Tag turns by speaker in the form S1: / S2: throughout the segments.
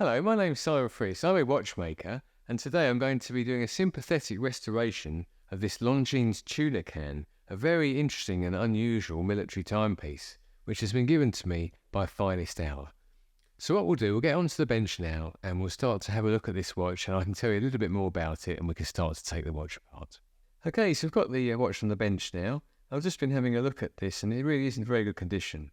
S1: Hello, my name's Freese. I'm a watchmaker, and today I'm going to be doing a sympathetic restoration of this Longines Tuna Can, a very interesting and unusual military timepiece, which has been given to me by Finest Hour. So what we'll do, we'll get onto the bench now, and we'll start to have a look at this watch, and I can tell you a little bit more about it, and we can start to take the watch apart. Okay, so we've got the watch on the bench now. I've just been having a look at this, and it really is in very good condition.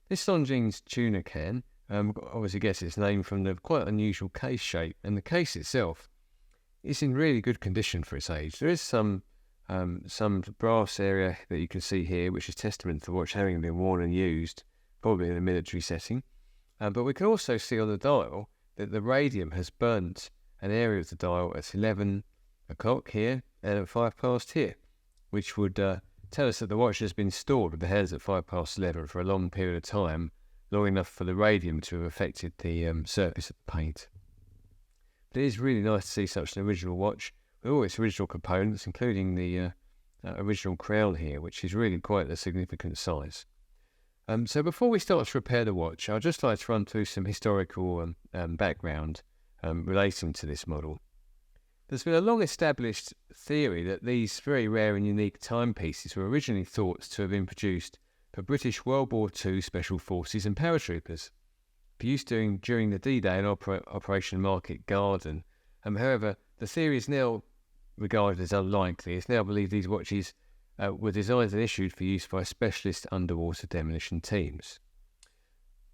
S1: This Longines Tuna Can, obviously gets its name from the quite unusual case shape, and the case itself is in really good condition for its age. There is some brass area that you can see here, which is testament to the watch having been worn and used, probably in a military setting. But we can also see on the dial that the radium has burnt an area of the dial at 11 o'clock here and at 5 past here, which would tell us that the watch has been stored with the hands at 5 past 11 for a long period of time, long enough for the radium to have affected the surface of the paint. But it is really nice to see such an original watch with all its original components, including the original crown here, which is really quite a significant size. So before we start to repair the watch, I'd just like to run through some historical background relating to this model. There's been a long-established theory that these very rare and unique timepieces were originally thought to have been produced for British World War II Special Forces and paratroopers, for use during the D-Day and Operation Market Garden. However, the theory is now regarded as unlikely. It's now believed these watches were designed and issued for use by specialist underwater demolition teams.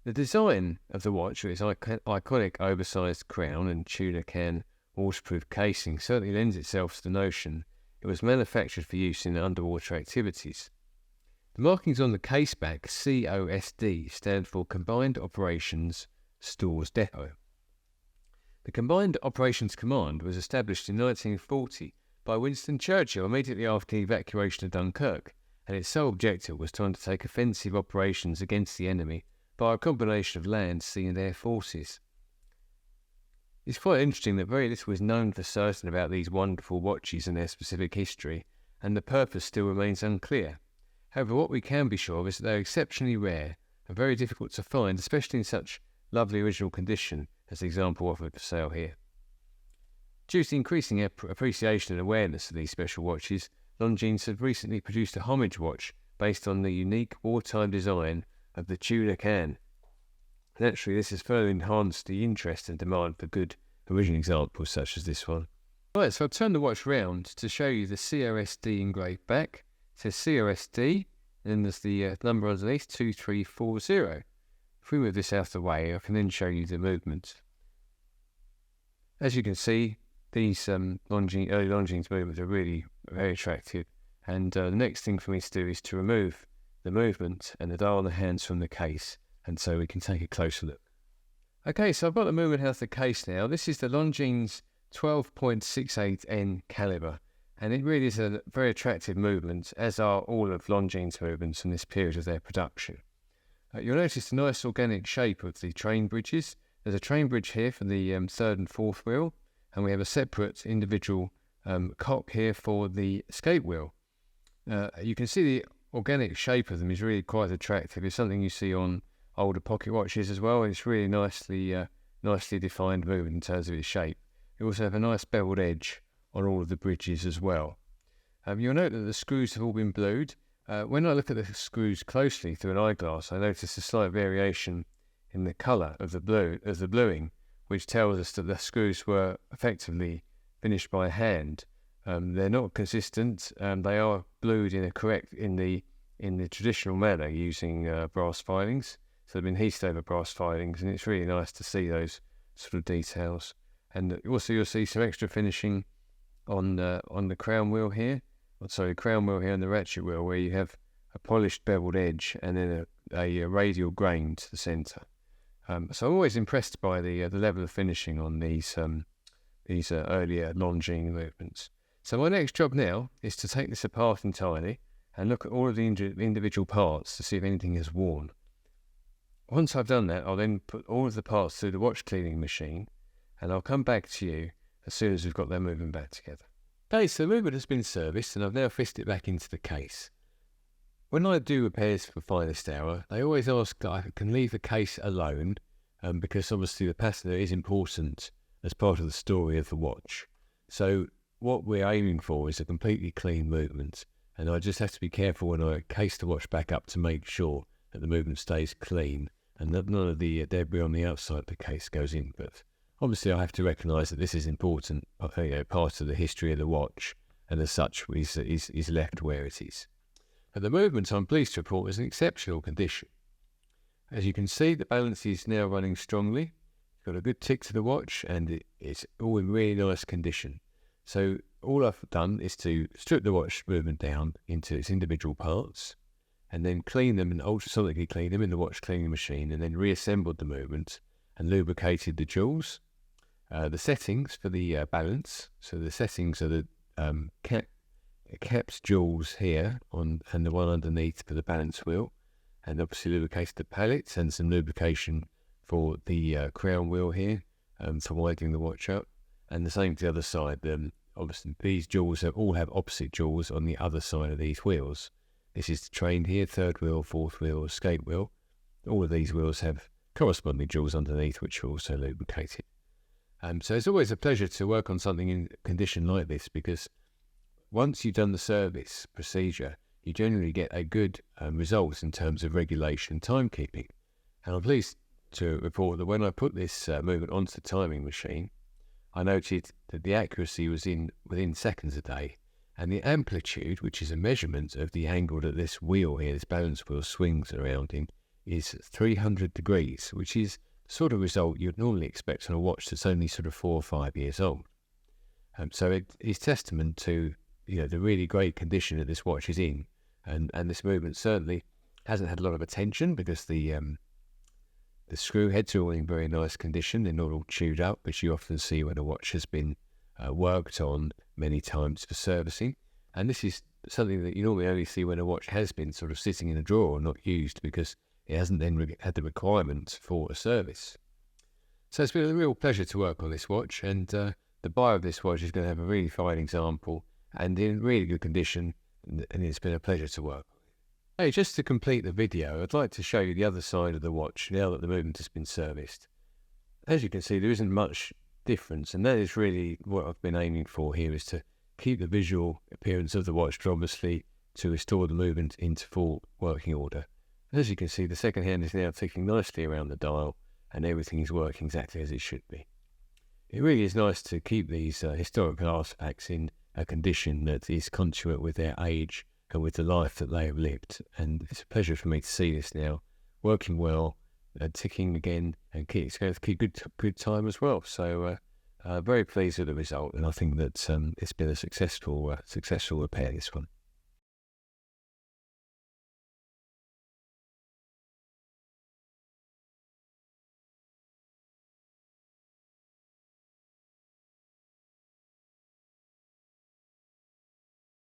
S1: The design of the watch, with its iconic oversized crown and Tuna Can waterproof casing, certainly lends itself to the notion it was manufactured for use in underwater activities. The markings on the case back, C.O.S.D, stand for Combined Operations Stores Depot. The Combined Operations Command was established in 1940 by Winston Churchill immediately after the evacuation of Dunkirk, and its sole objective was to undertake offensive operations against the enemy by a combination of land, sea and air forces. It's quite interesting that very little is known for certain about these wonderful watches and their specific history, and the purpose still remains unclear. However, what we can be sure of is that they're exceptionally rare and very difficult to find, especially in such lovely original condition as the example offered for sale here. Due to the increasing appreciation and awareness of these special watches, Longines have recently produced a homage watch based on the unique wartime design of the Tuna Can. Naturally, this has further enhanced the interest and demand for good original examples such as this one. Right, so I'll turn the watch round to show you the C.O.S.D engraved back. It says C.O.S.D, and then there's the number underneath, 2340. If we move this out of the way, I can then show you the movement. As you can see, these early Longines movements are really very attractive, and the next thing for me to do is to remove the movement and the dial and the hands from the case, and so we can take a closer look. Okay, so I've got the movement out of the case now. This is the Longines 12.68N caliber, and it really is a very attractive movement, as are all of Longines movements from this period of their production. You'll notice the nice organic shape of the train bridges. There's a train bridge here for the third and fourth wheel, and we have a separate individual cock here for the escape wheel. You can see the organic shape of them is really quite attractive. It's something you see on older pocket watches as well. It's really nicely defined movement in terms of its shape. You also have a nice beveled edge on all of the bridges as well. You'll note that the screws have all been blued. When I look at the screws closely through an eyeglass, I notice a slight variation in the colour of the bluing, which tells us that the screws were effectively finished by hand. They're not consistent. They are blued in the traditional manner using brass filings. So they've been heated over brass filings, and it's really nice to see those sort of details. And also you'll see some extra finishing on the crown wheel here. Crown wheel here and the ratchet wheel, where you have a polished beveled edge and then a radial grain to the centre. So I'm always impressed by the level of finishing on these earlier Longines movements. So my next job now is to take this apart entirely and look at all of the individual parts to see if anything has worn. Once I've done that, I'll then put all of the parts through the watch cleaning machine, and I'll come back to you as soon as we've got them moving back together. Okay, so the movement has been serviced, and I've now fitted it back into the case. When I do repairs for Finest Hour, they always ask that I can leave the case alone because obviously the patina is important as part of the story of the watch. So what we're aiming for is a completely clean movement, and I just have to be careful when I case the watch back up to make sure that the movement stays clean and that none of the debris on the outside of the case goes in. But obviously I have to recognise that this is important, part of the history of the watch, and as such is left where it is. But the movement, I'm pleased to report, is in exceptional condition. As you can see, the balance is now running strongly. It's got a good tick to the watch, and it's all in really nice condition. So all I've done is to strip the watch movement down into its individual parts, and then clean them and ultrasonically clean them in the watch cleaning machine, and then reassembled the movement and lubricated the jewels. The settings for the balance, so the settings are the caps jewels here and the one underneath for the balance wheel, and obviously lubricated the pallets and some lubrication for the crown wheel here for winding the watch up, and the same to the other side. Obviously these jewels all have opposite jewels on the other side of these wheels. This is the train here, third wheel, fourth wheel, escape wheel. All of these wheels have corresponding jewels underneath which are also lubricated. So it's always a pleasure to work on something in condition like this, because once you've done the service procedure, you generally get a good result in terms of regulation and timekeeping. And I'm pleased to report that when I put this movement onto the timing machine, I noted that the accuracy was within seconds a day, and the amplitude, which is a measurement of the angle that this wheel here, this balance wheel, swings around in, is 300 degrees, which is the sort of result you'd normally expect on a watch that's only sort of 4 or 5 years old. So it is testament to the really great condition that this watch is in, and this movement certainly hasn't had a lot of attention because the screw heads are all in very nice condition. They're not all chewed up, which you often see when a watch has been worked on many times for servicing. And this is something that you normally only see when a watch has been sort of sitting in a drawer or not used, because it hasn't then had the requirement for a service. So it's been a real pleasure to work on this watch, and the buyer of this watch is going to have a really fine example and in really good condition, and it's been a pleasure to work on. Hey, just to complete the video, I'd like to show you the other side of the watch now that the movement has been serviced. As you can see, there isn't much difference, and that is really what I've been aiming for here, is to keep the visual appearance of the watch, but obviously to restore the movement into full working order. As you can see, the second hand is now ticking nicely around the dial, and everything is working exactly as it should be. It really is nice to keep these historical artifacts in a condition that is consummate with their age and with the life that they have lived. And it's a pleasure for me to see this now working well, ticking again, and it's going to keep good time as well. So very pleased with the result, and I think that it's been a successful repair, this one.